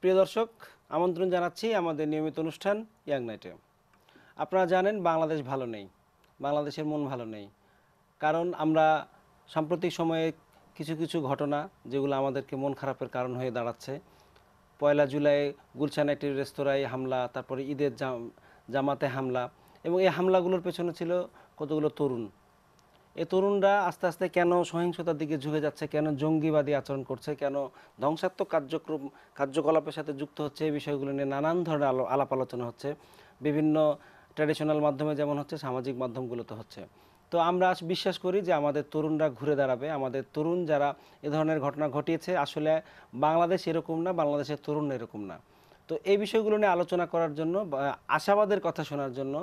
প্রিয় দর্শক, আমন্ত্রণ জানাচ্ছি আমাদের নিয়মিত অনুষ্ঠান ইয়াং নাইটে। আপনারা জানেন বাংলাদেশ ভালো নেই, বাংলাদেশের মন ভালো নেই। কারণ আমরা সাম্প্রতিক সময়ে কিছু কিছু ঘটনা যেগুলো আমাদেরকে মন খারাপের কারণ হয়ে দাঁড়াচ্ছে। 1 জুলাই গুলশান একটি রেস্তোরাঁয় হামলা, তারপরে ঈদের জামাতে হামলা, এবং এই হামলাগুলোর পেছনে ছিল কতগুলো তরুণ। এই তরুণরা আস্তে আস্তে কেন সহিংসতার দিকে ঝুঁকে যাচ্ছে, কেন জঙ্গিবাদী আচরণ করছে, কেন ধ্বংসাত্মক কার্যকলাপের সাথে যুক্ত হচ্ছে, এই বিষয়গুলো নিয়ে নানান ধরনের আলাপ আলোচনা হচ্ছে। বিভিন্ন ট্র্যাডিশনাল মাধ্যমে যেমন হচ্ছে, সামাজিক মাধ্যমগুলোতে হচ্ছে। তো আমরা বিশ্বাস করি যে আমাদের তরুণরা ঘুরে দাঁড়াবে। আমাদের তরুণ যারা এ ধরনের ঘটনা ঘটিয়েছে, আসলে বাংলাদেশ এরকম না, বাংলাদেশের তরুণ এরকম না। তো এই বিষয়গুলো নিয়ে আলোচনা করার জন্য, আশাবাদের কথা শোনার জন্য,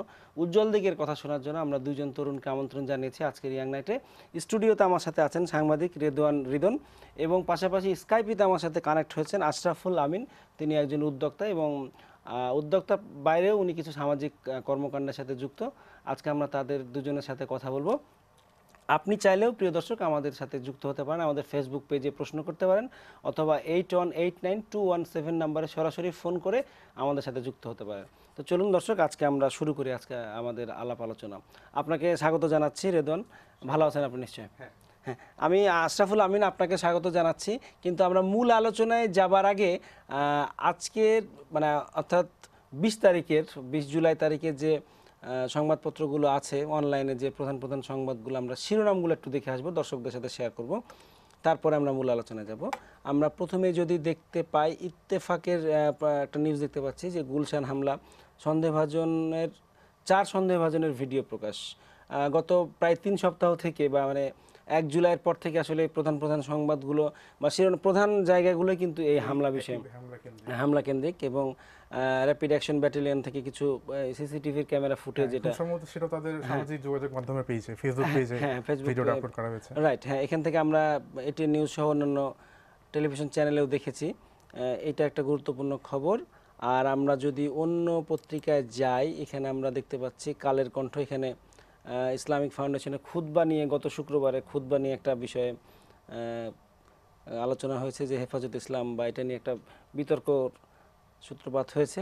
উজ্জ্বল দিকের কথা শোনার জন্য আমরা দুজন তরুণকে আমন্ত্রণ জানিয়েছি আজকের ইয়াং নাইটে। স্টুডিওতে আমার সাথে আছেন সাংবাদিক রেদওয়ান রিদন, এবং পাশাপাশি স্কাইপিতে আমার সাথে কানেক্ট হয়েছেন আশরাফুল আমিন। তিনি একজন উদ্যোক্তা, এবং উদ্যোক্তা বাইরেও উনি কিছু সামাজিক কর্মকাণ্ডের সাথে যুক্ত। আজকে আমরা তাদের দুজনের সাথে কথা বলবো। আপনি চাইলেও প্রিয় দর্শক আমাদের সাথে যুক্ত হতে পারেন, আমাদের ফেসবুক পেজে প্রশ্ন করতে পারেন, অথবা 81892117 নাম্বারে সরাসরি ফোন করে আমাদের সাথে যুক্ত হতে পারেন। তো চলুন দর্শক, আজকে আমরা শুরু করি আজকে আমাদের আলাপ আলোচনা। আপনাকে স্বাগত জানাচ্ছি রেদওয়ান, ভালো আছেন আপনি নিশ্চয়ই? হ্যাঁ, আমি আশরাফুল আমিন আপনাকে স্বাগত জানাচ্ছি। কিন্তু আমরা মূল আলোচনায় যাবার আগে আজকের অর্থাৎ 20 জুলাই তারিখের যে সংবাদপত্রগুলো আছে অনলাইনে, যে প্রধান প্রধান সংবাদগুলো, আমরা শিরোনামগুলো একটু দেখে আসবো, দর্শকদের সাথে শেয়ার করব, তারপরে আমরা মূল আলোচনায় যাব। আমরা প্রথমে যদি দেখতে পাই, ইত্তেফাকের একটা নিউজ দেখতে পাচ্ছি যে গুলশান হামলা, সন্দেহভাজনের 4 সন্দেহভাজনের ভিডিও প্রকাশ। গত প্রায় 3 সপ্তাহ থেকে, 1 জুলাইয়ের পর থেকে আসলে প্রধান প্রধান সংবাদগুলো বা প্রধান জায়গাগুলো কিন্তু এই হামলা বিষয়ে হামলা কেন্দ্রিক, এবং র্যাপিড অ্যাকশন ব্যাটালিয়ন থেকে কিছু সিসিটিভির ক্যামেরা ফুটেজ, যেটা সম্ভবত সেটা তাদের সামাজিক যোগাযোগ মাধ্যমে পেয়েছে, ফেসবুক পেজে ভিডিওটা আপলোড করা হয়েছে। রাইট, হ্যাঁ, এখান থেকে আমরা এটি নিউজ সহ অন্যান্য টেলিভিশন চ্যানেলেও দেখেছি। এটা একটা গুরুত্বপূর্ণ খবর। আর আমরা যদি অন্য পত্রিকায় যাই, এখানে আমরা দেখতে পাচ্ছি কালের কণ্ঠ, এখানে ইসলামিক ফাউন্ডেশনের খুতবা নিয়ে, গত শুক্রবারে খুতবা নিয়ে একটা বিষয়ে আলোচনা হয়েছে, যে হেফাজত ইসলাম বা এটা নিয়ে একটা বিতর্ক সূত্রপাত হয়েছে।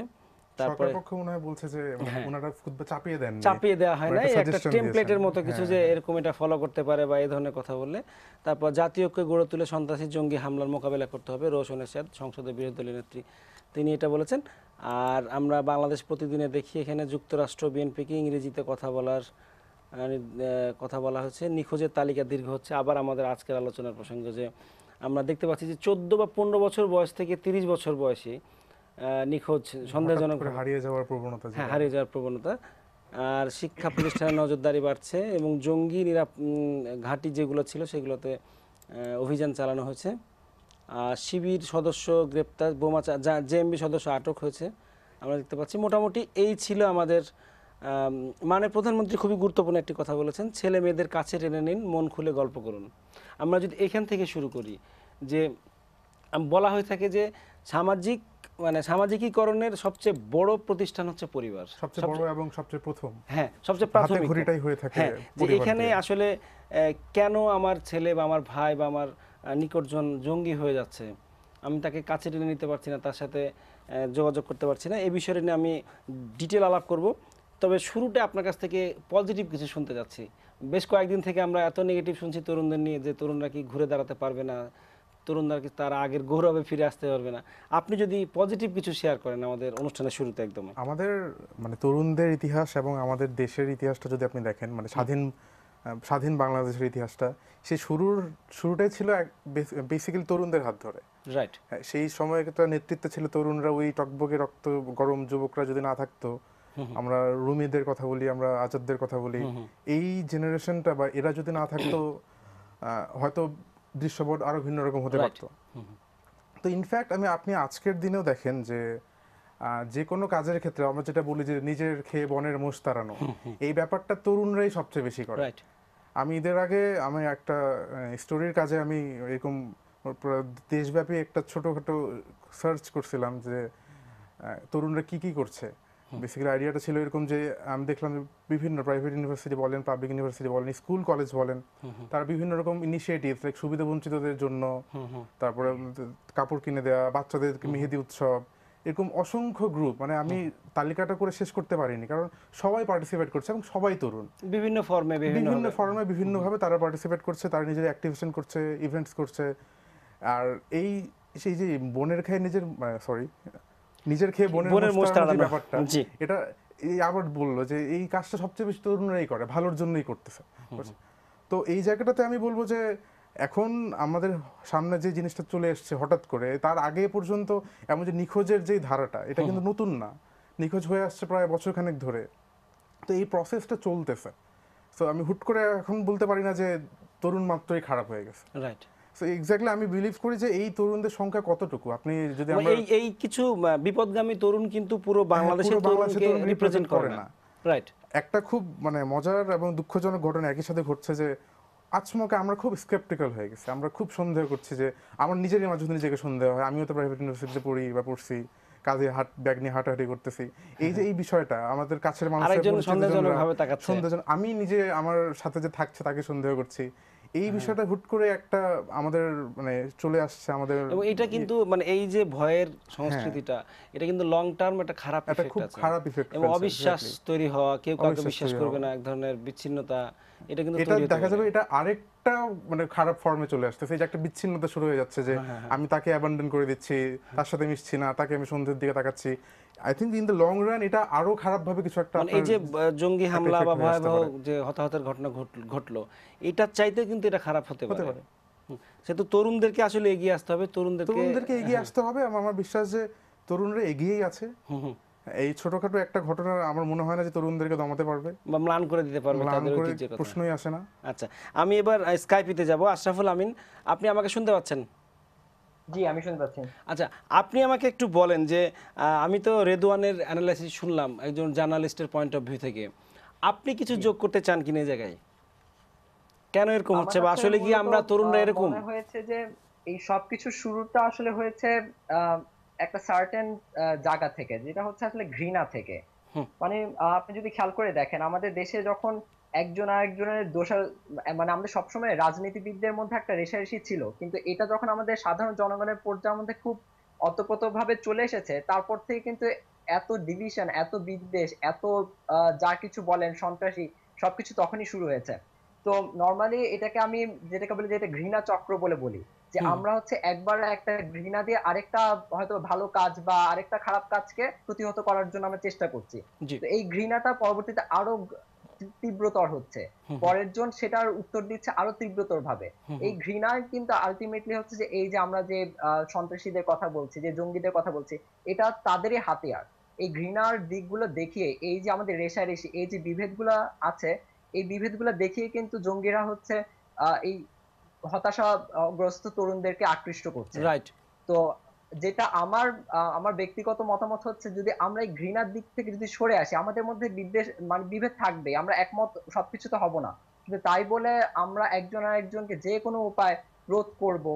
তারপরে পক্ষ মনে হয় বলছে যে ওনারা খুতবা চাপিয়ে দেওয়া হয় না, একটা টেমপ্লেটের মতো কিছু, যে এরকম এটা ফলো করতে পারে বা এই ধরনের কথা বললে। তারপর জাতীয় ঐক্য গড়ে তুলে সন্ত্রাসী জঙ্গি হামলার মোকাবেলা করতে হবে, রওশন এরশাদ সংসদের বিরোধী দলীয় নেত্রী, তিনি এটা বলেছেন। আর আমরা বাংলাদেশ প্রতিদিনে দেখি, এখানে যুক্তরাষ্ট্র বিএনপিকে ইংরেজিতে কথা বলা হচ্ছে, নিখোঁজের তালিকা দীর্ঘ হচ্ছে। আবার আমাদের আজকের আলোচনার প্রসঙ্গ, যে আমরা দেখতে পাচ্ছি যে 14 বা 15 বছর বয়স থেকে 30 বছর বয়সী নিখোঁজ, সন্দেহজনক হারিয়ে যাওয়ার প্রবণতা। আর শিক্ষা প্রতিষ্ঠানে নজরদারি বাড়ছে, এবং জঙ্গি ঘাঁটি যেগুলো ছিল সেগুলোতে অভিযান চালানো হয়েছে। শিবির সদস্য গ্রেপ্তার, বোমা জেএমবি সদস্য আটক হয়েছে, আমরা দেখতে পাচ্ছি। মোটামুটি এই ছিল আমাদের। প্রধানমন্ত্রী খুবই গুরুত্বপূর্ণ একটি কথা বলেছেন, ছেলে মেয়েদের কাছে টেনে নিন, মন খুলে গল্প করুন। আমরা যদি এখান থেকে শুরু করি, যে বলা হয়ে থাকে যে সামাজিকীকরণের সবচেয়ে বড় প্রতিষ্ঠান হচ্ছে পরিবার, সবচেয়ে বড় এবং সবচেয়ে প্রথম, হ্যাঁ, সবচেয়ে প্রাথমিক হয়ে থাকে। এখানে আসলে কেন আমার ছেলে বা আমার ভাই বা আমার নিকটজন জঙ্গি হয়ে যাচ্ছে, আমি তাকে কাছে টেনে নিতে পারছি না, তার সাথে যোগাযোগ করতে পারছি না, এই বিষয়টা নিয়ে আমি ডিটেল আলাপ করব। তবে শুরুটা আপনার কাছ থেকে পজিটিভ কিছু শুনতে যাচ্ছি। বেশ কয়েকদিন থেকে আমরা এত নেগেটিভ শুনছি তরুণদের নিয়ে, যে তরুণরা কি ঘুরে দাঁড়াতে পারবে না, তরুণরা কি তারা আগের গৌরবে ফিরে আসতে পারবে না। আপনি যদি পজিটিভ কিছু শেয়ার করেন আমাদের অনুষ্ঠানের শুরুতে। একদম আমাদের তরুণদের ইতিহাস এবং আমাদের দেশের ইতিহাসটা যদি আপনি দেখেন, স্বাধীন বাংলাদেশের ইতিহাসটা, সেই শুরুটাই ছিল বেসিক্যালি তরুণদের হাত ধরে। রাইট, সেই সময়টা নেতৃত্ব ছিল তরুণরা। ওই টকবকে রক্ত গরম যুবকরা যদি না থাকতো, আমরা রুমিদের কথা বলি, আমরা আজাদদের কথা বলি, এই জেনারেশনটা বা এরা যদি না থাকতো, হয়তো দৃশ্যপট আরো ভিন্ন রকম হতে পারত। তো ইনফ্যাক্ট আপনি আজকের দিনেও দেখেন যে কোনো কাজের ক্ষেত্রে আমরা যেটা বলি যে নিজের খেয়ে বনের মোষ তাড়ানো, এই ব্যাপারটা তরুণরাই সবচেয়ে বেশি করে। আমি ঈদের আগে একটা স্টোরির কাজে আমি এরকম দেশব্যাপী একটা ছোটখাটো সার্চ করছিলাম যে তরুণরা কি করছে। বেসিক্যালি আইডিয়াটা ছিল এরকম যে আমি দেখলাম যে বিভিন্ন প্রাইভেট ইউনিভার্সিটি বলেন, পাবলিক ইউনিভার্সিটি বলেন, স্কুল কলেজ বলেন, তারা বিভিন্ন রকম ইনিশিয়েটিভ লাইক সুবিধাবঞ্চিতদের জন্য, তারপরে কাপড় কিনে দেওয়া, বাচ্চাদেরকে মেহেদি উৎসব, এরকম অসংখ্য গ্রুপ, মানে আমি তালিকাটা করে শেষ করতে পারিনি, কারণ সবাই পার্টিসিপেট করছে এবং সবাই তরুণ, বিভিন্ন ফর্মে বিভিন্ন ফর্মে বিভিন্নভাবে তারা পার্টিসিপেট করছে, তারা নিজের অ্যাক্টিভেশন করছে, ইভেন্টস করছে। আর এই সেই যে বোনের খেয়ে নিজের সরি নিজের খেয়ে বোনের মোষ তাড়ানোর যে ব্যাপারটা, এটা এই আবার বললো যে এই কাজটা সবচেয়ে বেশি তরুণরাই করে, ভালোর জন্যই করতেছে। তো এই জায়গাটাতে আমি বলবো যে এখন আমাদের সামনে যে জিনিসটা চলে এসছে হঠাৎ করে, তার আগে পর্যন্ত এমন যে নিখোঁজের যে ধারাটা, এটা কিন্তু নতুন না, নিখোঁজ হয়ে আসছে প্রায় বছরখানেক ধরে। তো এই প্রসেসটা চলতেছে। সো আমি হুট করে এখন বলতে পারি না যে তরুণ মাত্রই খারাপ হয়ে গেছে। রাইট। সো এক্স্যাক্টলি আমি বিলিভ করি যে এই তরুণদের সংখ্যা কতটুকু, আপনি যদি আমরা এই কিছু বিপদগামী তরুণ কিন্তু পুরো বাংলাদেশের তরুণকে রিপ্রেজেন্ট করে না। রাইট। একটা খুব মানে মজার এবং দুঃখজনক ঘটনা একই সাথে ঘটছে যে আচমকা আমরা খুব স্কেপটিক্যাল হয়ে গেছি, আমরা খুব সন্দেহ করছি, যে আমার নিজেরই মাঝে নিজেকে সন্দেহ হয়, আমিও তো প্রাইভেট ইউনিভার্সিটিতে পড়ি বা পড়ছি, কাজে ব্যাগ নিয়ে হাঁটাহাঁটি করতেছি, এই যে এই বিষয়টা আমাদের কাছের মানুষের সন্দেহজনক, আমি নিজে আমার সাথে যে থাকছে তাকে সন্দেহ করছি, এই বিষয়টা হুট করে একটা আমাদের মানে চলে আসছে আমাদের। এবং এটা কিন্তু মানে এই যে ভয়ের সংস্কৃতিটা, এটা কিন্তু লং টার্ম একটা খারাপ ইফেক্ট আছে, খারাপ ইফেক্ট এবং অবিশ্বাস তৈরি হওয়া, কেউ কাউকে বিশ্বাস করবে না, এক ধরনের বিচ্ছিন্নতা, এটা কিন্তু এটা দেখা যাবে এটা আরেকটা মানে খারাপ ফর্মে চলে আসতেছে, এই যে একটা বিচ্ছিন্নতা শুরু হয়ে যাচ্ছে, যে আমি তাকে অ্যাবান্ডন করে দিচ্ছি, তার সাথে মিশছি না, তাকে আমি সন্ধ্যের দিকে তাকাচ্ছি। I think in the long run এটা আরো খারাপ ভাবে কিছু একটা, এই যে জঙ্গি হামলা বা ভয়াবহ যে হতাহতের ঘটনা ঘটলো, এটার চাইতে কিন্তু এটা খারাপ হতে পারে। সেটা তরুণদেরকে আসলে এগিয়ে আসতে হবে, তরুণদেরকে এগিয়ে আসতে হবে। আমার বিশ্বাস যে তরুণরা এগিয়েই আছে। এই ছোটখাটো একটা ঘটনা আমার মনে হয় না যে তরুণদেরকে দমাতে পারবে বা ম্লান করে দিতে পারবে, তাদের ঐতিহ্যের কথা প্রশ্নই আসে না। আচ্ছা, আমি এবার স্কাইপিতে যাব। আশরাফুল আমিন, আপনি আমাকে শুনতে পাচ্ছেন? জি, আমি শুনতে পাচ্ছি। আচ্ছা, আপনি আমাকে একটু বলেন যে আমি তো রেদওয়ানের অ্যানালাইসিস শুনলাম একজন জার্নালিস্টের পয়েন্ট অফ ভিউ থেকে, আপনি কিছু যোগ করতে চান কিনা এই জায়গায়? কেন এরকম হচ্ছে, বা আসলে কি আমরা তরুণরা এরকম? মনে হয়েছে যে এই সবকিছু শুরুটা আসলে হয়েছে একটা সার্টেন জায়গা থেকে, যেটা হচ্ছে আসলে ঘৃণা থেকে। মানে আপনি যদি খেয়াল করে দেখেন, আমাদের দেশে যখন একজন আরেকজনের মানে আমাদের সবসময় রাজনীতিবিদদের মধ্যে একটা রেষারেষি ছিল, কিন্তু এটা যখন আমাদের সাধারণ জনগণের পর্যায়ের মধ্যে খুব অতপ্রতভাবে চলে এসেছে, তারপর থেকে কিন্তু এত ডিভিশন, এত বিদ্বেষ, এত যা কিছু বলেন সন্ত্রাসী, সবকিছু তখনই শুরু হয়েছে। তো নরমালি এটাকে আমি যেটাকে বলি যে এটা ঘৃণা চক্র বলে বলি, যে আমরা হচ্ছে একবার একটা ঘৃণা দিয়ে আরেকটা হয়তো ভালো কাজ বা আরেকটা খারাপ কাজকে প্রতিহত করার জন্য আমরা চেষ্টা করছি। তো এই ঘৃণাটা পরবর্তীতে আরো তীব্রতর হচ্ছে, পরের জন সেটার উত্তর দিচ্ছে আরো তীব্রতর ভাবে। এই ঘৃণায় কিন্তু আলটিমেটলি হচ্ছে যে এই যে আমরা যে সন্ত্রাসীদের কথা বলছি, যে জঙ্গিদের কথা বলছি, এটা তাদেরই হাতিয়ার। এই ঘৃণার দিকগুলো দেখিয়ে, এই যে আমাদের রেষারেষি, এই যে বিভেদগুলো আছে, এই বিভেদগুলো দেখিয়ে কিন্তু জঙ্গিরা হচ্ছে এই হতাশাগ্রস্ত তরুণদেরকে আকৃষ্ট করছে। রাইট। তো যেটা আমার ব্যক্তিগত মতামত হচ্ছে, যদি আমরা এই ঘৃণার দিক থেকে যদি সরে আসি, আমাদের মধ্যে বিদ্বেষ মানে বিভেদ থাকবে, আমরা একমত সবকিছুতে হব না, কিন্তু তাই বলে আমরা একজন আরেকজনকে যে কোনো উপায় রোধ করব,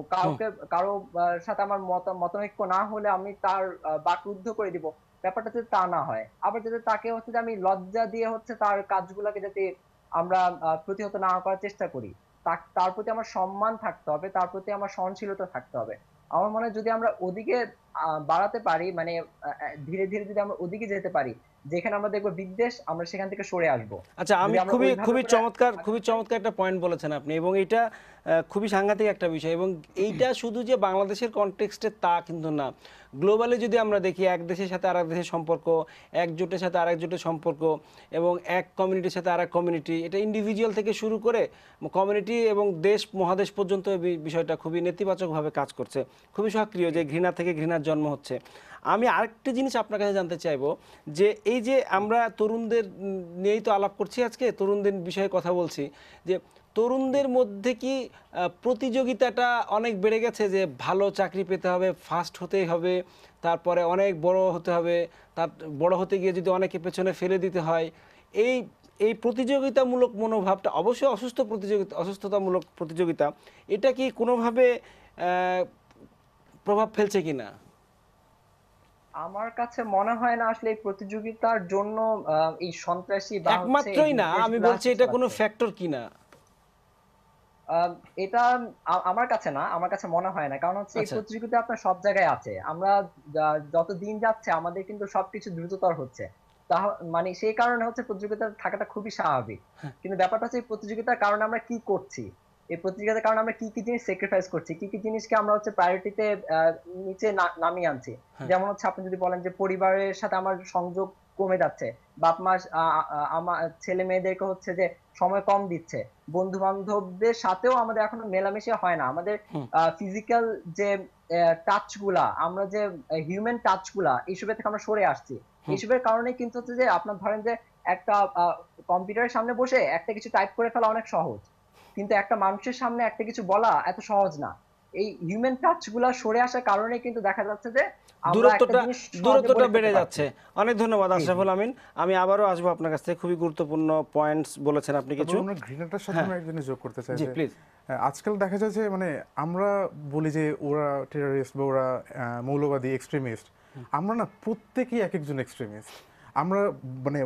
কারো সাথে আমার মতানৈক্য না হলে আমি তার বাকরুদ্ধ করে দিব, ব্যাপারটা যাতে তা না হয়। আবার যাতে তাকে হচ্ছে যে আমি লজ্জা দিয়ে হচ্ছে তার কাজগুলোকে যাতে আমরা প্রতিহত না করার চেষ্টা করি, তার প্রতি আমার সম্মান থাকতে হবে, তার প্রতি আমার সহনশীলতা থাকতে হবে। আমার মনে হয় যদি আমরা ওদিকে বাড়াতে পারি, মানে ধীরে ধীরে যদি আমরা ওদিকে যেতে পারি, যেখানে আমরা দেখবো বিদ্বেষ, আমরা সেখান থেকে সরে আসবো। আচ্ছা, আমি খুবই চমৎকার একটা পয়েন্ট বলেছেন আপনি, এবং এটা খুবই সাংঘাতিক একটা বিষয়, এবং এইটা শুধু যে বাংলাদেশের কনটেক্সটে তা কিন্তু না, গ্লোবালি যদি আমরা দেখি, এক দেশের সাথে আরেক দেশের সম্পর্ক, এক জোটের সাথে আরেক জোটের সম্পর্ক, এবং এক কমিউনিটির সাথে আরেক কমিউনিটি, এটা ইন্ডিভিজুয়াল থেকে শুরু করে কমিউনিটি এবং দেশ মহাদেশ পর্যন্ত বিষয়টা খুবই নেতিবাচকভাবে কাজ করছে, খুবই সক্রিয়, যে ঘৃণা থেকে ঘৃণার জন্ম হচ্ছে। আমি আরেকটা জিনিস আপনার কাছে জানতে চাইবো, যে এই যে আমরা তরুণদের নিয়েই তো আলাপ করছি আজকে, তরুণদের বিষয়ে কথা বলছি, যে তরুণদের মধ্যে কি প্রতিযোগিতাটা অনেক বেড়ে গেছে, যে ভালো চাকরি পেতে হবে, ফার্স্ট হতেই হবে, তারপরে অনেক বড় হতে হবে, তার বড় হতে গিয়ে যদি অনেকে পেছনে ফেলে দিতে হয়, এই প্রতিযোগিতামূলক মনোভাবটা, অবশ্যই অসুস্থতামূলক প্রতিযোগিতা, এটা কি কোনোভাবে প্রভাব ফেলছে কিনা? আমার কাছে মনে হয় না আসলে এই প্রতিযোগিতার জন্য এই সন্ত্রাসী বা হচ্ছে এই একমাত্রই না, আমি বিদ্বেষগুলো বলছি আসলে এটা কোনো ছড়াচ্ছে। ফ্যাক্টর কিনা। এটা আমার কাছে না, আমার কাছে মনে হয় না, কারণ হচ্ছে এই আচ্ছা। প্রতিযোগিতা আপনার সব জায়গায় আছে। আমরা যত দিন যাচ্ছে আমাদের কিন্তু সবকিছু দ্রুততর হচ্ছে, মানে সেই কারণে হচ্ছে প্রতিযোগিতা থাকাটা খুবই স্বাভাবিক। কিন্তু ব্যাপারটা হচ্ছে এই প্রতিযোগিতার কারণে আমরা কি করছি, এই প্রতিযোগিতার কারণে আমরা কি কি জিনিস স্যাক্রিফাইস করছি, কি কি জিনিসকে আমরা হচ্ছে প্রায়োরিটিতে নিচে নামিয়ে আনছি। হ্যাঁ। যেমন হচ্ছে আপনি যদি বলেন যে পরিবারের সাথে আমার সংযোগ কমে যাচ্ছে, বাপ মা আমার ছেলে মেয়েদেরকে হচ্ছে যে সময় কম দিচ্ছে, বন্ধু বান্ধবদের সাথেও আমাদের এখনো মেলামেশা হয় না, আমাদের হুম। ফিজিক্যাল যে টাচ গুলা, আমরা যে হিউম্যান টাচ গুলা এইসবের থেকে আমরা সরে আসছি। হুম। এইসবের কারণে কিন্তু হচ্ছে যে আপনার ধরেন যে একটা কম্পিউটারের সামনে বসে একটা কিছু টাইপ করে ফেলা অনেক সহজ, কিন্তু একটা মানুষের সামনে একটা কিছু বলা এত সহজ না। এই হিউম্যান টাচ গুলা সরে আসার কারণে কিন্তু দেখা যাচ্ছে যে আমরা একটা দূরত্বটা জিনিস সহজে দূরত্বটা বলে ফেলতে বেড়ে পারছি। যাচ্ছে। অনেক ধন্যবাদ জি জি। আশরাফুল আমিন। আমি আবারও আসবো আপনার কাছ থেকে, খুবই গুরুত্বপূর্ণ পয়েন্টস বলেছেন আপনি তারপর কিছু। আমরা ঘৃণাটার সাথে হ্যাঁ, আমি এক জিনিস যোগ করতে চাই জি যে প্লিজ। আজকাল দেখা যায় যে মানে আমরা বলি যে ওরা টেররিস্ট বা ওরা মৌলবাদী এক্সট্রিমিস্ট, আমরা না প্রত্যেকেই এক একজন এক্সট্রিমিস্ট। আমরা মানে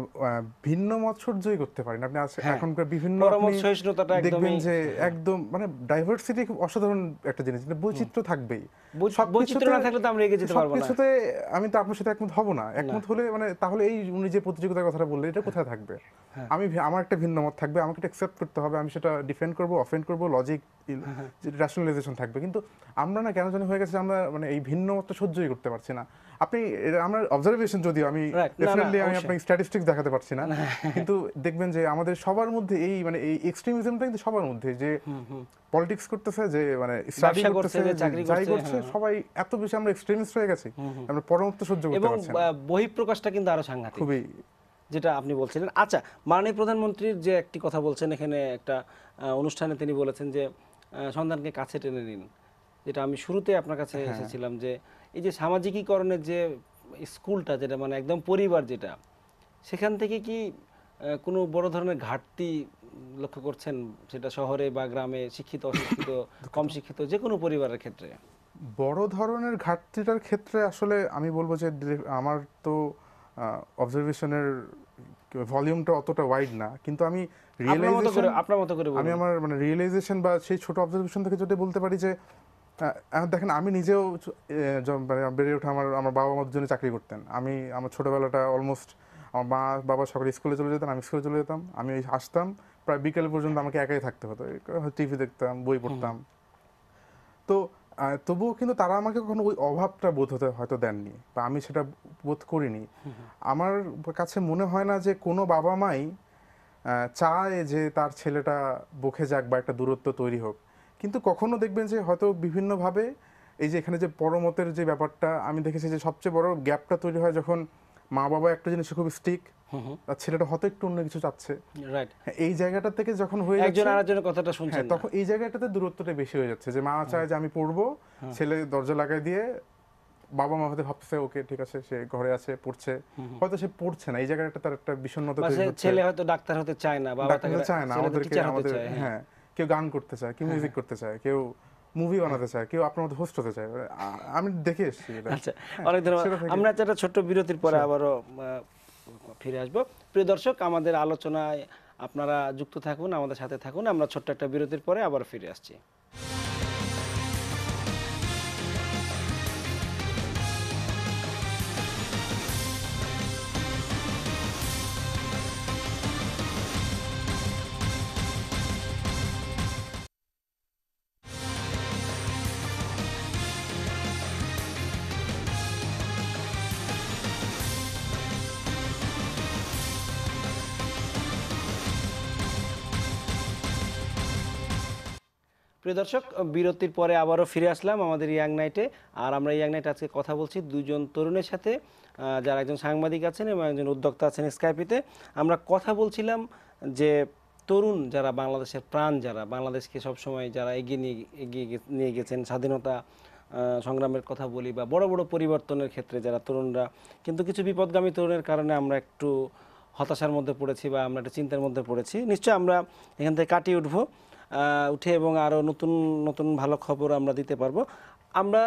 ভিন্ন মত সহ্যই করতে পারি না। আপনি হ্যাঁ, এখনকার বিভিন্ন আপনি পরমত সহিষ্ণুতাটা দেখবেন একদমই। যে হ্যাঁ, একদম মানে ডাইভার্সিটি খুব অসাধারণ একটা জিনিস, মানে বৈচিত্র্য থাকবেই বৈচিত্র্য সবকিছুতে। না থাকলে তো আমরা এগিয়ে যেতে পারবো না। সবকিছুতে আমি তো আপনার সাথে একমত হব না। না। একমত হলে মানে তাহলে এই উনি যে প্রতিযোগিতার কথাটা বললেন এটা কোথায় থাকবে? হ্যাঁ। আমার একটা ভিন্ন মত থাকবে, আমাকে এটা অ্যাকসেপ্ট করতে হবে, আমি সেটা ডিফেন্ড করব, অফেন্ড করব, লজিক রেশনালাইজেশন থাকবে। কিন্তু আমরা না কেন জানি হয়ে গেছে, আমরা মানে এই ভিন্ন মতটা সহ্যই করতে পারছি না। আপনি আমার অবজারভেশন, যদিও আমি রাইট, না না ডেফিনেটলি আমি অবশ্যই। আপনাকে স্ট্যাটিস্টিক্স দেখাতে পারছি না, কিন্তু দেখবেন যে আমাদের সবার মধ্যে এই মানে এই এক্সট্রিমিজমটা কিন্তু সবার মধ্যে, যে পলিটিক্স করতেছে, যে মানে স্টাডি ব্যবসা করছে, করতেছে, যে যে চাকরি যাই করছে, করছে, হ্যাঁ। সবাই এত বেশি আমরা এক্সট্রিমিস্ট হয়ে গেছি, আমরা পরমত্ব সহ্য করতে এবং পারছি না। বহিঃপ্রকাশটা কিন্তু আরো সাংঘাতিক, খুবই যেটা আপনি বলছিলেন। আচ্ছা, মাননীয় প্রধানমন্ত্রীর যে একটি কথা বলছেন এখানে একটা অনুষ্ঠানে, তিনি বলেছেন যে সন্তানকে কাছে টেনে নিন, যেটা আমি শুরুতে আপনার কাছে এসেছিলাম, যে এই যে সামাজিকীকরণের যে স্কুলটা, যেটা মানে একদম পরিবার, যেটা সেখান থেকে কি কোনো বড় ধরনের ঘাটতি লক্ষ্য করছেন, সেটা শহরে বা গ্রামে, শিক্ষিত অশিক্ষিত, কম শিক্ষিত, যে কোনো পরিবারের ক্ষেত্রে? বড় ধরনের ঘাটতিটার ক্ষেত্রে আসলে আমি বলবো যে আমার তো অবজারভেশনের ভলিউমটা অতটা ওয়াইড না, কিন্তু আমি রিয়েলাইজেশন, আপনার মতো করে আমি বলুন। আমার মানে রিয়েলাইজেশন বা সেই ছোট অবজারভেশন থেকে যদি বলতে পারি যে দেখেন আমি নিজেও মানে বেড়ে ওঠা, আমার আমার বাবা মা দুজনে চাকরি করতেন। আমার ছোটবেলাটা অলমোস্ট আমার মা বাবা সকালে স্কুলে চলে যেতেন, আমি স্কুলে চলে যেতাম, আমি আসতাম, প্রায় বিকেল পর্যন্ত আমাকে একাই থাকতে হতো, টিভি দেখতাম, বই পড়তাম। তো তবুও কিন্তু তারা আমাকে কখনো ওই অভাবটা বোধ হতে হয়তো দেননি, বা আমি সেটা বোধ করিনি। আমার কাছে মনে হয় না যে কোনো বাবা মাই চায় যে তার ছেলেটা বকে যাক বা একটা দূরত্ব তৈরি হোক। কিন্তু কখনো দেখবেন যে হয়তো বিভিন্নভাবে এই যে এখানে যে পরমতের যে ব্যাপারটা আমি দেখেছি, যে সবচেয়ে বড় গ্যাপটা তৈরি হয় যখন মা বাবা একটা জিনিসে খুব স্ট্রিক, আর ছেলেটা হয়তো একটু অন্য কিছু চাচ্ছে। রাইট, হ্যাঁ, এই জায়গাটা থেকে যখন হয়ে একজন যাচ্ছে, আরেকজনের কথাটা হ্যাঁ, শুনছেন না। তখন এই জায়গাটাতে দূরত্বটা বেশি হয়ে যাচ্ছে, যে মা চায় যে আমি পড়বো, ছেলে দরজা লাগাই দিয়ে, বাবা মা হয়তো ভাবতেছে ওকে ঠিক আছে, সে ঘরে আছে পড়ছে, হয়তো সে পড়ছে না। এই জায়গাটা তার একটা বিষণ্ণতা বা তৈরি হচ্ছে। ছেলে হয়তো ডাক্তার হতে চায় না, বাবা ডাক্তার তাকে হতে চায় না, ছেলে তো আমাদেরকে টিচার হতে আমাদের, চায়। হ্যাঁ, হ্যাঁ, কেউ গান করতে চায়, কেউ মিউজিক করতে চায়, কেউ মুভি বানাতে চায়, কেউ আপনার মতো হোস্ট হতে চায়। আমি দেখে এসেছি এটা। আচ্ছা, হ্যাঁ, অনেক ধন্যবাদ। সেটা থেকে আমরা একটা ছোট্ট বিরতির পরে আবারও ফিরে আসবো। প্রিয় দর্শক, আমাদের আলোচনায় আপনারা যুক্ত থাকুন, আমাদের সাথে থাকুন। আমরা ছোট্ট একটা বিরতির পরে আবার ফিরে আসছি। প্রিয় দর্শক, বিরতির পরে আবারও ফিরে আসলাম আমাদের ইয়াং নাইটে। আর আমরা ইয়াং নাইটে আজকে কথা বলছি দুজন তরুণের সাথে, যারা একজন সাংবাদিক আছেন এবং একজন উদ্যোক্তা আছেন স্কাইপিতে। আমরা কথা বলছিলাম যে তরুণ যারা বাংলাদেশের প্রাণ, যারা বাংলাদেশকে সবসময় যারা নিয়ে গেছেন, স্বাধীনতা সংগ্রামের কথা বলি, বা বড় বড় পরিবর্তনের ক্ষেত্রে যারা তরুণরা, কিন্তু কিছু বিপদগামী তরুণের কারণে আমরা একটু হতাশার মধ্যে পড়েছি, বা আমরা একটা চিন্তার মধ্যে পড়েছি। নিশ্চয়ই আমরা এখান থেকে কাটিয়ে উঠে এবং আরও নতুন নতুন ভালো খবর আমরা দিতে পারবো। আমরা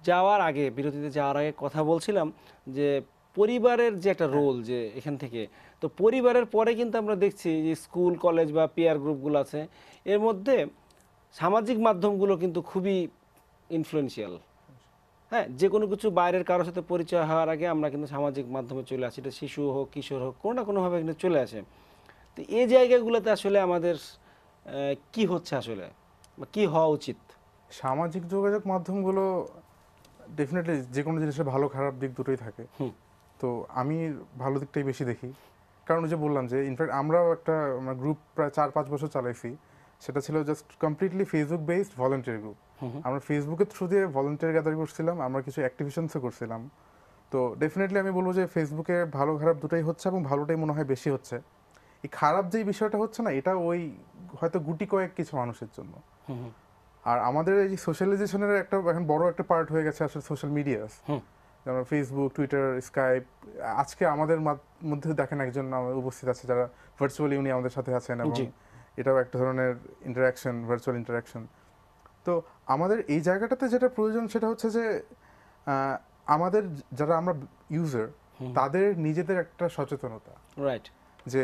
যাওয়ার আগে, বিরতিতে যাওয়ার আগে কথা বলছিলাম যে পরিবারের যে একটা রোল, যে এখান থেকে তো পরিবারের পরে কিন্তু আমরা দেখছি যে স্কুল কলেজ বা পিয়ার গ্রুপগুলো আছে, এর মধ্যে সামাজিক মাধ্যমগুলো কিন্তু খুবই ইনফ্লুয়েন্সিয়াল। হ্যাঁ, যে কোনো কিছু বাইরের কারোর সাথে পরিচয় হওয়ার আগে আমরা কিন্তু সামাজিক মাধ্যমে চলে আসি, এটা শিশু হোক কিশোর হোক, কোনো না কোনোভাবে কিন্তু চলে আসে। তো এই জায়গাগুলোতে আসলে আমাদের কি হচ্ছে আসলে, বা কি হওয়া উচিত? সামাজিক যোগাযোগ মাধ্যমগুলো ডেফিনেটলি যে কোনো জিনিসের ভালো খারাপ দিক দুটোই থাকে। তো আমি ভালো দিকটাই বেশি দেখি, কারণ ওই যে বললাম যে ইনফ্যাক্ট আমরাও একটা গ্রুপ প্রায় 4-5 বছর চালাইছি, সেটা ছিল just completely Facebook based volunteer group. আমরা ফেসবুকের থ্রু দিয়ে ভলেন্টিয়ার গ্যাদার করছিলাম, আমরা কিছু অ্যাক্টিভিশনসও করছিলাম। তো ডেফিনেটলি আমি বলবো যে ফেসবুকে ভালো খারাপ দুটোই হচ্ছে, এবং ভালোটাই মনে হয় বেশি হচ্ছে। এই খারাপ যেই বিষয়টা হচ্ছে না, এটা ওই হয়তো গুটি কয়েক কিছু মানুষের জন্য। আর আমাদের এই সোশ্যালাইজেশনের একটা এখন বড় একটা পার্ট হয়ে গেছে আসলে সোশ্যাল মিডিয়াস, যেমন ফেসবুক, টুইটার, স্কাইপ। আজকে আমাদের মধ্যে দেখেন একজন উপস্থিত আছে যারা ভার্চুয়ালি উনি আমাদের সাথে আছেন, এবং এটাও একটা ধরনের ইন্টারাকশন, ভার্চুয়াল ইন্টারাকশন। তো আমাদের এই জায়গাটাতে যেটা প্রয়োজন সেটা হচ্ছে যে আমাদের যারা আমরা ইউজার, তাদের নিজেদের একটা সচেতনতা, রাইট, যে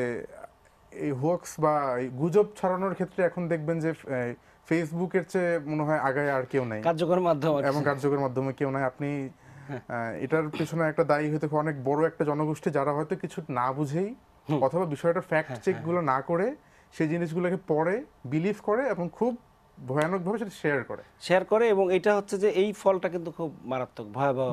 এই হোয়াক্স বা এই গুজব ছড়ানোর ক্ষেত্রে এখন দেখবেন যে ফেসবুকের চেয়ে মনে হয় আগায় আর কেউ নাই, কার্যকর মাধ্যম এবং কার্যকর মাধ্যমে কেউ নাই। আপনি এটার পেছনে একটা দায়ী হতে অনেক বড় একটা জনগোষ্ঠী, যারা হয়তো কিছু না বুঝেই অথবা বিষয়টা ফ্যাক্ট চেক গুলো না করে সেই জিনিসগুলোকে পড়ে বিলিভ করে এবং খুব ভয়ানকভাবে সেটা শেয়ার করে, এবং এটা হচ্ছে যে এই ফলটা কিন্তু খুব মারাত্মক, ভয়াবহ।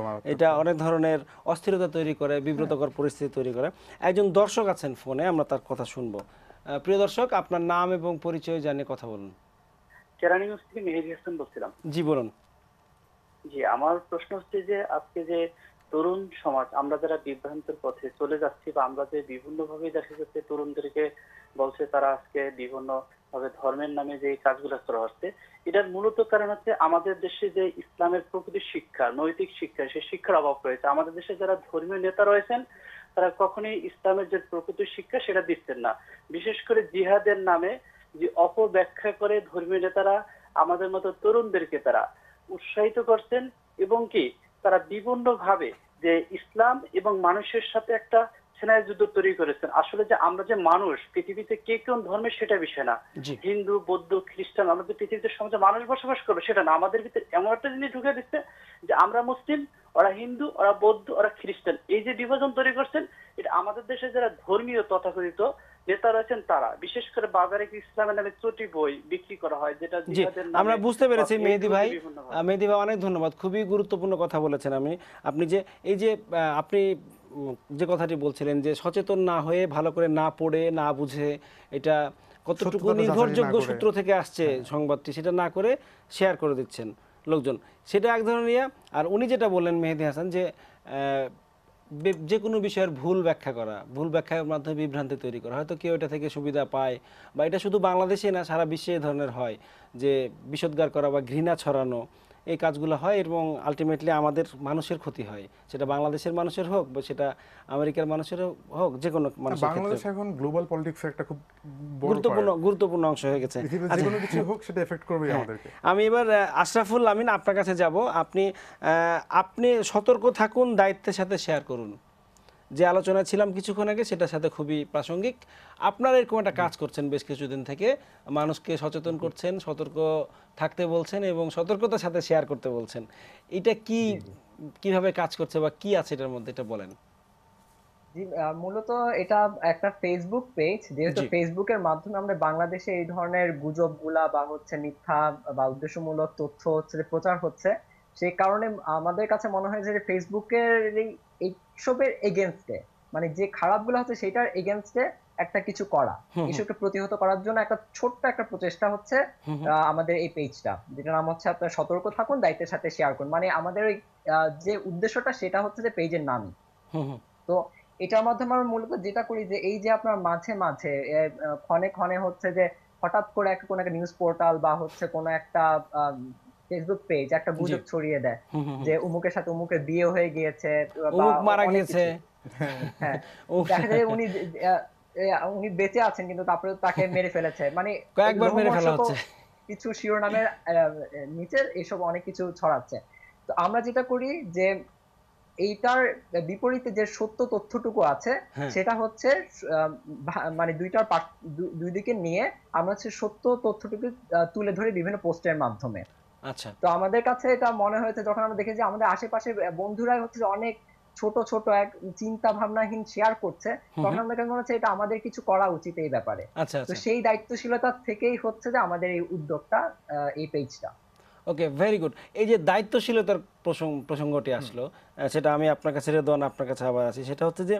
মারাত্মক। এটা অনেক ধরনের অস্থিরতা তৈরি করে, বিব্রতকর পরিস্থিতি তৈরি করে। একজন দর্শক আছেন ফোনে, আমরা তার কথা শুনবো। প্রিয় দর্শক, আপনার নাম এবং পরিচয় জানিয়ে কথা বলুন। কেরানীগঞ্জ থেকে মেহেদী হাসান বলছিলাম। জি বলুন। জি, আমার প্রশ্ন হচ্ছে যে আজকে যে তরুণ সমাজ, আমরা যারা বিভ্রান্তের পথে চলে যাচ্ছি, বা আমরা যে বিভিন্ন ভাবে দেখা যাচ্ছে তরুণদেরকে বলছে তারা আজকে বিভিন্ন ভাবে ধর্মের নামে যে কাজগুলো করা হচ্ছে, এটার মূলত কারণ হচ্ছে আমাদের দেশে যে ইসলামের প্রকৃত শিক্ষা, নৈতিক শিক্ষা, সেই শিক্ষার অভাব রয়েছে। আমাদের দেশে যারা ধর্মীয় নেতা রয়েছেন তারা কখনোই ইসলামের যে প্রকৃত শিক্ষা সেটা দিচ্ছেন না। বিশেষ করে জিহাদের নামে যে অপব্যাখ্যা করে ধর্মীয় নেতারা আমাদের মতো তরুণদেরকে তারা উৎসাহিত করছেন, এবং কি তারা বিভিন্ন ভাবে যে ইসলাম এবং মানুষের সাথে একটা সেনায় যুদ্ধ তৈরি করেছেন। আসলে যে আমরা যে মানুষ পৃথিবীতে কে কোন ধর্মের সেটা বিষয় না, হিন্দু, বৌদ্ধ, খ্রিস্টান, আমরা যে পৃথিবীতে সমাজে মানুষ বসবাস করবে সেটা না। আমাদের ভিতরে এমন একটা জিনিস ঢুকে দিচ্ছে যে আমরা মুসলিম, ওরা হিন্দু, ওরা বৌদ্ধ, ওরা খ্রিস্টান, এই যে বিভাজন তৈরি করছেন, এটা আমাদের দেশে যারা ধর্মীয় তথাকথিত নেতা রয়েছেন তারা, বিশেষ করে বাজারে ইসলামের নামে চটি বই বিক্রি করা হয়, যেটা আমরা বুঝতে পেরেছি। মেহেদী ভাই, অনেক ধন্যবাদ, খুবই গুরুত্বপূর্ণ কথা বলেছেন। আপনি যে এই যে আপনি যে কথাটি বলছিলেন যে সচেতন না হয়ে, ভালো করে না পড়ে না বুঝে, এটা কতটুকু নির্ভরযোগ্য সূত্র থেকে আসছে সংবাদটি, সেটা না করে শেয়ার করে দিচ্ছেন লোকজন, সেটা এক ধরনের। আর উনি যেটা বললেন মেহেদী হাসান, যে যে কোনো বিষয়ের ভুল ব্যাখ্যা করা, ভুল ব্যাখ্যার মাধ্যমে বিভ্রান্তি তৈরি করা, হয়তো কেউ এটা থেকে সুবিধা পায়, বা এটা শুধু বাংলাদেশে না, সারা বিশ্বে এই ধরনের হয়, যে বিষোদ্গার করা বা ঘৃণা ছড়ানো, এই কাজগুলো হয়, এবং আলটিমেটলি আমাদের মানুষের ক্ষতি হয়, সেটা বাংলাদেশের মানুষের হোক বা সেটা আমেরিকার মানুষের হোক, যে কোনো মানুষের ক্ষেত্রে। বাংলাদেশ এখন গ্লোবাল পলিটিক্সের একটা খুব গুরুত্বপূর্ণ অংশ হয়ে গেছে। যে কোনো কিছু হোক সেটা এফেক্ট করবে আমাদেরকে। আমি এবার আশরাফুল আমিন আপনার কাছে যাব। আপনি সতর্ক থাকুন, দায়িত্বের সাথে শেয়ার করুন। যে আলোচনা ছিলাম কিছুক্ষণ আগে, সেটার সাথে খুবই প্রাসঙ্গিক। আপনারা এরকম একটা কাজ করছেন বেশ কিছুদিন থেকে, মানুষকে সচেতন করছেন, সতর্ক থাকতে বলছেন এবং সতর্কতার সাথে শেয়ার করতে বলছেন। এটা কিভাবে কাজ করছে বা কি আছে এটার মধ্যে, এটা বলেন। জি, মূলত এটা একটা ফেসবুক পেজ, যেহেতু ফেসবুকের মাধ্যমে আমরা বাংলাদেশে এই ধরনের গুজবগুলা বা মিথ্যা বা উদ্দেশ্যমূলক তথ্য প্রচার হচ্ছে, সেই কারণে আমাদের কাছে মনে হয় যে ফেসবুকের এইসবের এগেনস্টে, মানে যে খারাপগুলো হচ্ছে সেটার এগেনস্টে একটা কিছু করা, এসবকে প্রতিহত করার জন্য একটা ছোট্ট একটা প্রচেষ্টা হচ্ছে আমাদের এই পেজটা, যেটা নাম হচ্ছে আপনার সতর্ক থাকুন, দায়িত্বের সাথে শেয়ার করুন। মানে আমাদের যে উদ্দেশ্যটা সেটা হচ্ছে যে পেজের নামই। তো এটার মাধ্যমে আমরা মূলত যেটা করি যে এই যে আপনার মাঝে মাঝে ক্ষণে ক্ষণে হচ্ছে যে হঠাৎ করে কোনো একটা নিউজ পোর্টাল বা কোনো একটা ফেসবুক পেজ একটা গুজব ছড়িয়ে দেয় যে অমুকের সাথে অমুকের বিয়ে হয়ে গিয়েছে বা মারা গিয়েছে, হ্যাঁ, দেখা যায় উনি বেঁচে আছেন কিন্তু তারপরে তাকে মেরে ফেলেছে, মানে কয়েকবার মেরে ফেলা হচ্ছে, কিছু শিরোনামের নিচে এসব অনেক কিছু ছড়াচ্ছে। তো আমরা যেটা করি যে এইটার বিপরীতে যে সত্য তথ্যটুকু আছে হ্যাঁ। সেটা হচ্ছে মানে দুই দিকে নিয়ে আমরা হচ্ছে সত্য তথ্যটুকু তুলে ধরি বিভিন্ন পোস্টের মাধ্যমে। আচ্ছা। তো আমাদের কাছে এটা মনে হয়েছে যখন আমরা দেখি যে আমাদের আশেপাশে বন্ধুরাই হচ্ছে যে অনেক ছোট ছোট এক চিন্তা ভাবনাহীন শেয়ার করছে, হুম, তখন হুম। আমাদের কাছে মনে হচ্ছে এটা আমাদের কিছু করা উচিত এই ব্যাপারে। আচ্ছা, তো আচ্ছা। সেই দায়িত্বশীলতা থেকেই হচ্ছে যে আমাদের এই উদ্যোগটা, এই পেজটা। ওকে, ভেরি গুড। এই যে দায়িত্বশীলতার প্রসঙ্গটি আসলো, সেটা আমি আপনার কাছে রেদওয়ান, আপনার কাছে আবার আছি। সেটা হচ্ছে যে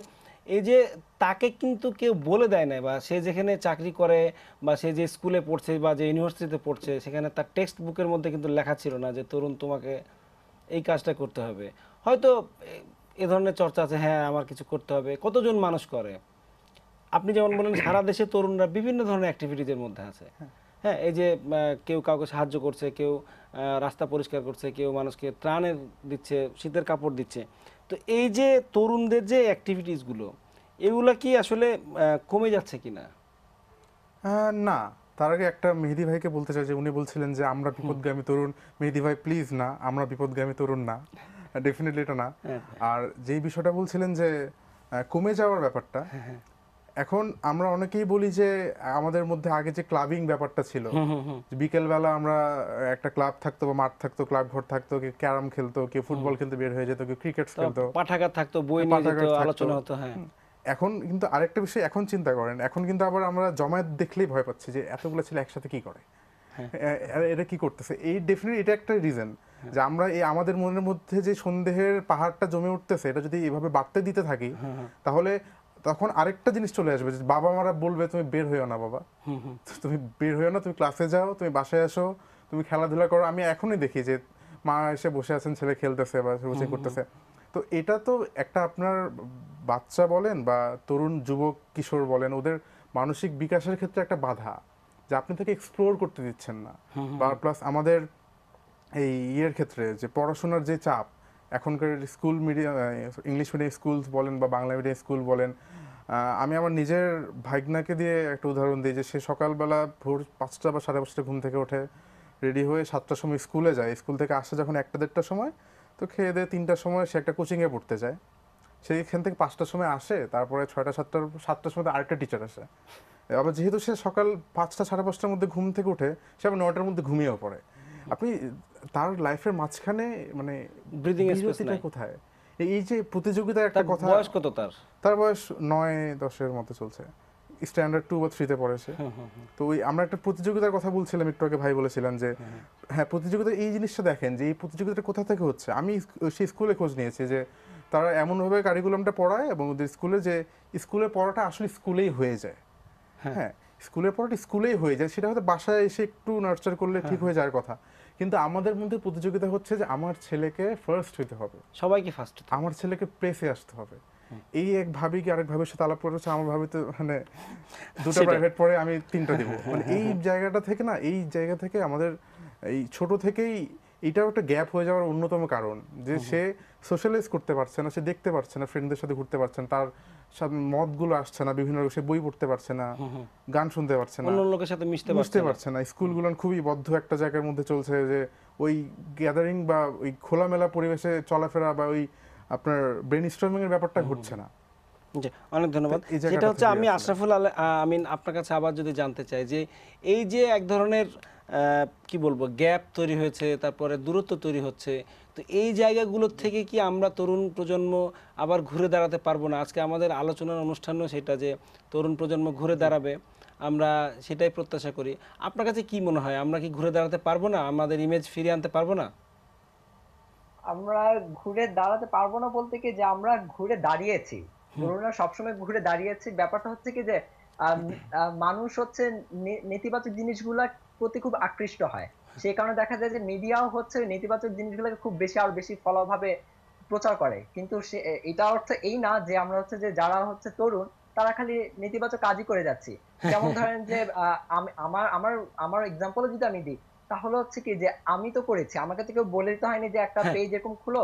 এই যে তাকে কিন্তু কেউ বলে দেয় না, বা সে যেখানে চাকরি করে বা সে যে স্কুলে পড়ছে বা যে ইউনিভার্সিটিতে পড়ছে, সেখানে তার টেক্সট বুকের মধ্যে কিন্তু লেখা ছিল না যে তরুণ তোমাকে এই কাজটা করতে হবে। হয়তো এ ধরনের চর্চা আছে, হ্যাঁ আমার কিছু করতে হবে, কতজন মানুষ করে। আপনি যেমন বলেন সারা দেশে তরুণরা বিভিন্ন ধরনের অ্যাক্টিভিটিজের মধ্যে আছে। হ্যাঁ, এই যে কেউ কাউকে সাহায্য করছে, কেউ রাস্তা পরিষ্কার করছে, কেউ মানুষকে ত্রাণের দিচ্ছে, শীতের কাপড় দিচ্ছে। তো এই যে তরুণদের যে অ্যাক্টিভিটিসগুলো, এগুলা কি আসলে কমে যাচ্ছে কিনা? না, তার আগে একটা মেহেদী ভাইকে বলতে চাই যে উনি বলছিলেন যে আমরা বিপদগামী তরুণ। মেহেদী ভাই প্লিজ, না, আমরা বিপদগামী তরুণ না, ডেফিনেটলি এটা না। হ্যাঁ, আর যেই বিষয়টা বলছিলেন যে কমে যাওয়ার ব্যাপারটা, হ্যাঁ। এখন আমরা অনেকেই বলি যে আমাদের মধ্যে আগে যে ক্লাবিং ব্যাপারটা ছিল, যে বিকেলবেলা আমরা একটা ক্লাব থাকতো বা মাঠ থাকতো, ক্লাব ঘর থাকতো, কেউ ক্যারাম খেলতো, কেউ ফুটবল খেলতে বের হয়ে যেত, কেউ ক্রিকেট তো খেলতো, পাঠাগার থাকতো, বই নিয়ে যেত, পাঠাগার থাকতো। আলোচনা হতো। হ্যাঁ, এখন কিন্তু আরেকটা বিষয়, এখন চিন্তা করেন, এখন কিন্তু আবার আমরা জমায়েত দেখলেই ভয় পাচ্ছি যে এতগুলো ছেলে একসাথে কি করে, এরা কি করতেছে। এই ডেফিনেটলি এটা একটা রিজন যে আমরা এই আমাদের মনের মধ্যে যে সন্দেহের পাহাড়টা জমে উঠতেছে, এটা যদি এভাবে বাড়তে দিতে থাকি, তাহলে তখন আরেকটা জিনিস চলে আসবে যে বাবা মারা বলবে তুমি বের হইও না বাবা, তুমি বের হইও না, তুমি ক্লাসে যাও, তুমি বাসায় আসো, তুমি খেলাধুলা করো। আমি এখনই দেখি যে মা এসে বসে আছেন, ছেলে খেলতেছে বা রুচি করতেছে। তো এটা তো একটা আপনার বাচ্চা বলেন বা তরুণ যুবক কিশোর বলেন, ওদের মানসিক বিকাশের ক্ষেত্রে একটা বাধা, যে আপনি তাকে এক্সপ্লোর করতে দিচ্ছেন না। বা প্লাস আমাদের এই ইয়ের ক্ষেত্রে যে পড়াশোনার যে চাপ, এখনকার school medium, English medium school বলেন বা বাংলা মিডিয়াম স্কুল বলেন, আমি আমার নিজের ভাইগনাকে দিয়ে একটা উদাহরণ দিই যে সে সকালবেলা ভোর 5টা বা 5:30 ঘুম থেকে ওঠে, রেডি হয়ে 7টার সময় স্কুলে যায়, স্কুল থেকে আসে যখন 1টা-1:30টার সময়, তো খেয়ে দিয়ে 3টার সময় সে একটা কোচিংয়ে পড়তে যায়। সেইখান থেকে 5টার সময় আসে, তারপরে 6টা-7টার সময় আরেকটা টিচার আসে। আবার যেহেতু সে সকাল 5টা 5:30টার মধ্যে ঘুম থেকে উঠে, সে আবার 9টার মধ্যে ঘুমিয়েও পড়ে। আপনি তার লাইফের মাঝখানে মানে ব্রিদিং স্পেস বিরতিটা নাই। কোথায়? এই যে প্রতিযোগিতার একটা তার কথা, বয়স কত তার? তার বয়স 9-10-এর মতো চলছে, স্ট্যান্ডার্ড 2 বা 3-তে পড়ে সে। তো ওই আমরা একটা প্রতিযোগিতার কথা বলছিলাম একটু আগে, ভাই বলেছিলেন যে হ্যাঁ প্রতিযোগিতা, এই জিনিসটা দেখেন যে এই প্রতিযোগিতাটা কোথা থেকে হচ্ছে। আমি সেই স্কুলে খোঁজ নিয়েছি যে তারা এমনভাবে কারিকুলামটা পড়ায় এবং ওদের স্কুলে যে স্কুলের পড়াটা আসলে স্কুলেই হয়ে যায়। হ্যাঁ, স্কুলের পড়াটা স্কুলেই হয়ে যায়, সেটা হয়তো বাসায় এসে একটু নার্চার করলে ঠিক হয়ে যাওয়ার কথা। কিন্তু আমাদের মধ্যে প্রতিযোগিতা হচ্ছে যে আমার ছেলেকে ফার্স্ট হইতে হবে, সবাইকে ফার্স্ট। আমার ছেলেকে প্রেসে আসতে হবে। এই এক ভাবি কি আরেক ভাবির সাথে আলাপ করেছে, আমার ভাবি তো মানে 2টা প্রাইভেট পড়ে, আমি 3টা দিব, মানে এই জায়গাটা থেকে না, এই জায়গা থেকে আমাদের এই ছোট থেকেই এটাও একটা গ্যাপ হয়ে যাওয়ার অন্যতম কারণ, যে সে সোশ্যালাইজ করতে পারছে না, সে দেখতে পারছে না, ফ্রেন্ডদের সাথে ঘুরতে পারছে না, তার মতগুলো আসছে না, বিভিন্ন সে বই পড়তে পারছে না, গান শুনতে পারছে না, অন্য লোকের সাথে মিশতে বুঝতে পারছে না। স্কুলগুলো খুবই বদ্ধ একটা জায়গার মধ্যে চলছে, যে ওই গ্যাদারিং বা ওই খোলামেলা পরিবেশে চলাফেরা বা ওই আপনার ব্রেন স্টর্মিং এর ব্যাপারটা ঘটছে না। জি, অনেক ধন্যবাদ। এই জায়গাটা যেটা হচ্ছে থেকে আমি আসলে আশরাফুল আমিন আপনার কাছে আবার যদি জানতে চাই যে এই যে এক ধরনের কি বলবো গ্যাপ তৈরি হয়েছে, তারপরে দূরত্ব তৈরি হচ্ছে, তো এই জায়গাগুলোর থেকে কি আমরা তরুণ প্রজন্ম আবার ঘুরে দাঁড়াতে পারবো না? আজকে আমাদের আলোচনার অনুষ্ঠানও সেটা, যে তরুণ প্রজন্ম ঘুরে দাঁড়াবে, আমরা সেটাই প্রত্যাশা করি। আপনার কাছে কি মনে হয়, আমরা কি ঘুরে দাঁড়াতে পারবো না, আমাদের ইমেজ ফিরিয়ে আনতে পারবো না? আমরা ঘুরে দাঁড়াতে পারবো না বলতে কি, যে আমরা ঘুরে দাঁড়িয়েছি, তরুণরা সবসময় ঘুরে দাঁড়িয়েছি। ব্যাপারটা হচ্ছে কি যে আম, মানুষ হচ্ছে নেতিবাচক জিনিসগুলোর প্রতি খুব আকৃষ্ট হয়। সেই কারণে দেখা যায় যে মিডিয়াও হচ্ছে নেতিবাচক জিনিসগুলোকে খুব বেশি আর বেশি ফলোভাবে প্রচার করে। কিন্তু এটা অর্থ এই না যে আমরা হচ্ছে যে যারা হচ্ছে তরুণ তারা খালি নেতিবাচক কাজই করে যাচ্ছি। যেমন ধরেন যে আমার আমার আমার এক্সাম্পল যদি আমি দিই, তাহলে হচ্ছে কি যে আমি তো করেছি, আমাকে তো কেউ বলে দিতে হয়নি যে একটা পেজ এরকম খুলো।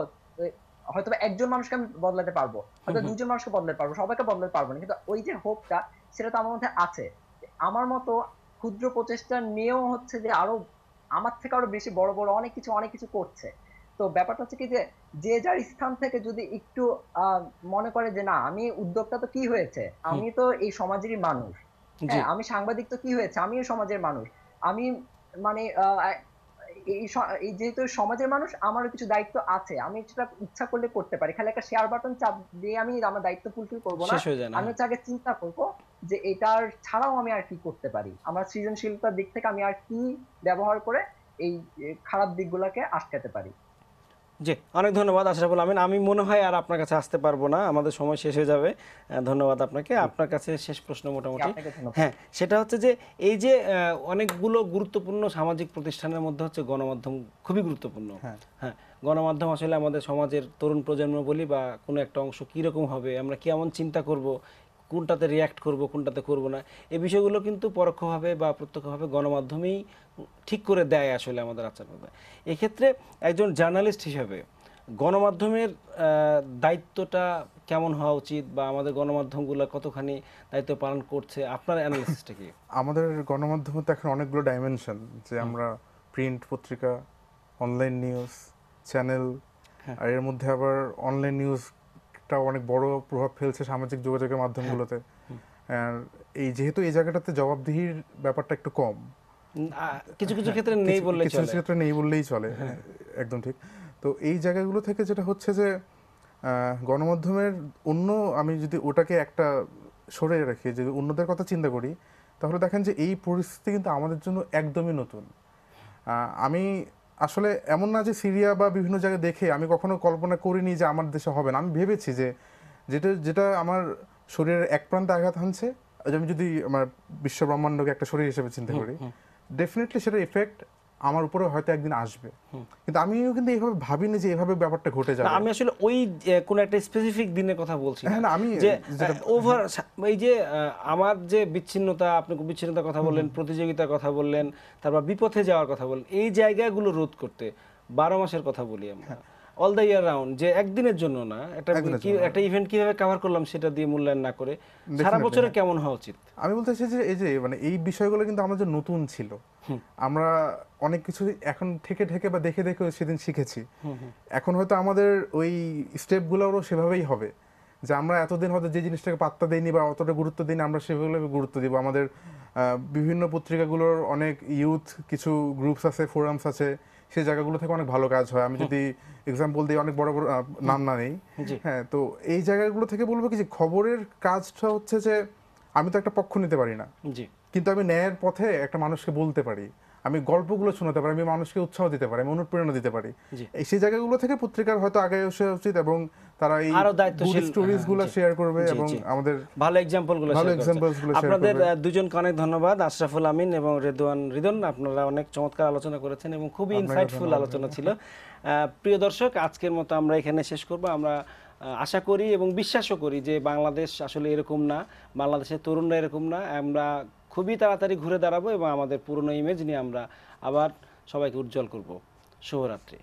হয়তো একজন মানুষকে আমি বদলাতে পারবো, হয়তো দুজন মানুষকে বদলাতে পারবো, সবাইকে বদলাতে পারবো না, কিন্তু ওই যে হোপটা সেটা তো আমার মধ্যে আছে। আমার মতো ক্ষুদ্র প্রচেষ্টা নিয়েও হচ্ছে যে আরো আমার থেকে আরো বেশি বড় বড় অনেক কিছু করছে। তো তো ব্যাপারটা হচ্ছে কি যে যে যার স্থান থেকে যদি একটু মনে করে যে না, আমি উদ্যোক্তা তো কি হয়েছে, আমি তো এই সমাজেরই মানুষ, জি হ্যাঁ আমি সাংবাদিক তো কি হয়েছে, আমিও সমাজের মানুষ, আমি মানে এই যেহেতু সমাজের মানুষ, আমারও কিছু দায়িত্ব আছে, আমি সেটা ইচ্ছা করলে করতে পারি, খালি একটা শেয়ার বাটন চাপ দিয়ে আমি আমার দায়িত্ব ফুলফিল করবো না। শেষ হয়ে যায় না, আমি হচ্ছে আগে চিন্তা করবো যে এটার ছাড়াও আমি আর কি করতে পারি, আমার সৃজনশীলতার দিক থেকে আমি আর কি ব্যবহার করে এই খারাপ দিকগুলোকে আটকাতে পারি। জি অনেক ধন্যবাদ আশরাফুল আমিন। আমি মনে হয় আর আপনার কাছে আসতে পারবো না, আমাদের সময় শেষ হয়ে যাবে। ধন্যবাদ আপনাকে। আপনার কাছে শেষ প্রশ্ন মোটামুটি, আপনাকে ধন্যবাদ। হ্যাঁ সেটা হচ্ছে যে এই যে অনেকগুলো গুরুত্বপূর্ণ সামাজিক প্রতিষ্ঠানের মধ্যে হচ্ছে গণমাধ্যম খুবই গুরুত্বপূর্ণ। হ্যাঁ। হ্যাঁ গণমাধ্যম আসলে আমাদের সমাজের তরুণ প্রজন্ম বলি বা কোনো একটা অংশ কীরকম হবে, আমরা কেমন চিন্তা করব, কোনটাতে রিয়্যাক্ট করব কোনটাতে করব না, এই বিষয়গুলো কিন্তু পরোক্ষভাবে বা প্রত্যক্ষভাবে গণমাধ্যমেই ঠিক করে দেয় আসলে আমাদের আচরণ। এক্ষেত্রে একজন জার্নালিস্ট হিসেবে গণমাধ্যমের দায়িত্বটা কেমন হওয়া উচিত বা আমাদের গণমাধ্যমগুলো কতখানি দায়িত্ব পালন করছে, আপনার অ্যানালিসিসটা কি? আমাদের গণমাধ্যমে তো এখন অনেকগুলো ডাইমেনশন, যে আমরা প্রিন্ট পত্রিকা, অনলাইন নিউজ চ্যানেল, হ্যাঁ। আর এর মধ্যে আবার অনলাইন নিউজটা অনেক বড় প্রভাব ফেলছে সামাজিক যোগাযোগের মাধ্যমগুলোতে। আর যেহেতু এই জায়গাটাতে জবাবদিহির ব্যাপারটা একটু কম, কিছু কিছু ক্ষেত্রে নেই বললেই কিছু চলে। কিছু ক্ষেত্রে নেই বললেই চলে, একদম ঠিক। তো এই জায়গাগুলো থেকে যেটা হচ্ছে যে গণমাধ্যমের অন্য, আমি যদি ওটাকে একটা সরে রাখি, যদি অন্যদের কথা চিন্তা করি, তাহলে দেখেন যে এই পরিস্থিতি কিন্তু আমাদের জন্য একদমই নতুন। আমি আসলে এমন না যে সিরিয়া বা বিভিন্ন জায়গায় দেখে আমি কখনো কল্পনা করিনি যে আমার দেশে হবে না। আমি ভেবেছি যে যেটা যেটা আমার শরীরের এক প্রান্তে আঘাত হানছে, আমি যদি আমার বিশ্ব ব্রহ্মাণ্ডকে একটা শরীর হিসেবে চিন্তা করি, ডেফিনেটলি সেটার এফেক্ট আমার উপরে হয়তো একদিন আসবে। কিন্তু আমিও কিন্তু এইভাবে ভাবিনি যে এভাবে ব্যাপারটা ঘটে যাবে। আমি আসলে ওই কোন একটা স্পেসিফিক দিনের কথা বলছি না। হ্যাঁ, না, আমি যে যেটা ওভার এই যে আমার যে বিচ্ছিন্নতা, আপনি বিচ্ছিন্নতার কথা বললেন, প্রতিযোগিতার কথা বললেন, তারপর বিপথে যাওয়ার কথা বললেন, এই জায়গাগুলো রোধ করতে 12 মাসের কথা বলি আমরা, অল দ্য ইয়ার রাউন্ড, যে একদিনের জন্য না, একটা ইভেন্ট কিভাবে কভার করলাম সেটা দিয়ে মূল্যায়ন না করে সারা বছরে কেমন হওয়া উচিত। আমি বলতে চাইছি যে এই যে মানে এই বিষয়গুলো কিন্তু আমাদের নতুন ছিল, আমরা অনেক কিছু এখন থেকে থেকে বা দেখে দেখে সেদিন শিখেছি। এখন হয়তো আমাদের ওই স্টেপগুলোও সেভাবেই হবে, যে আমরা এতদিন হয়তো যে জিনিসটাকে পাত্তা দেইনি বা অতটা গুরুত্ব দিইনি, আমরা সেভাবে গুরুত্ব দিব। আমাদের বিভিন্ন পত্রিকাগুলোর অনেক ইউথ কিছু গ্রুপস আছে, ফোরামস আছে, সেই জায়গাগুলো থেকে অনেক ভালো কাজ হয়। আমি যদি এক্সাম্পল দিই, অনেক বড় বড় নাম না নেই, হ্যাঁ, তো এই জায়গাগুলো থেকে বলবো কি যে খবরের কাজটা হচ্ছে যে আমি তো একটা পক্ষ নিতে পারি না, জি কিন্তু আমি ন্যায়ের পথে একটা মানুষকে বলতে পারি, আমি গল্পগুলো শোনাতে পারি, আমি মানুষকে উৎসাহ দিতে পারি, আমি অনুপ্রেরণা দিতে পারি। সেই জায়গাগুলো থেকে পত্রিকার হয়তো আগে আসা উচিত, এবং তারা এই আরো দায়িত্বশীল স্টোরিজগুলো শেয়ার করবে এবং আমাদের ভালো এক্সাম্পলগুলো শেয়ার করছে। আপনাদের দুজনকে অনেক ধন্যবাদ, আশরাফুল আমিন এবং রিদওয়ান। আপনারা অনেক চমৎকার আলোচনা করেছেন এবং খুবই ইনসাইটফুল আলোচনা ছিল। প্রিয় দর্শক, আজকের মতো আমরা এখানে শেষ করব। আমরা আশা করি এবং বিশ্বাসও করি যে বাংলাদেশ আসলে এরকম না, বাংলাদেশের তরুণরা এরকম না। আমরা খুবই তাড়াতাড়ি ঘুরে দাঁড়াবো এবং আমাদের পুরনো ইমেজ নিয়ে আমরা আবার সবাইকে উজ্জ্বল করব। শুভরাত্রি।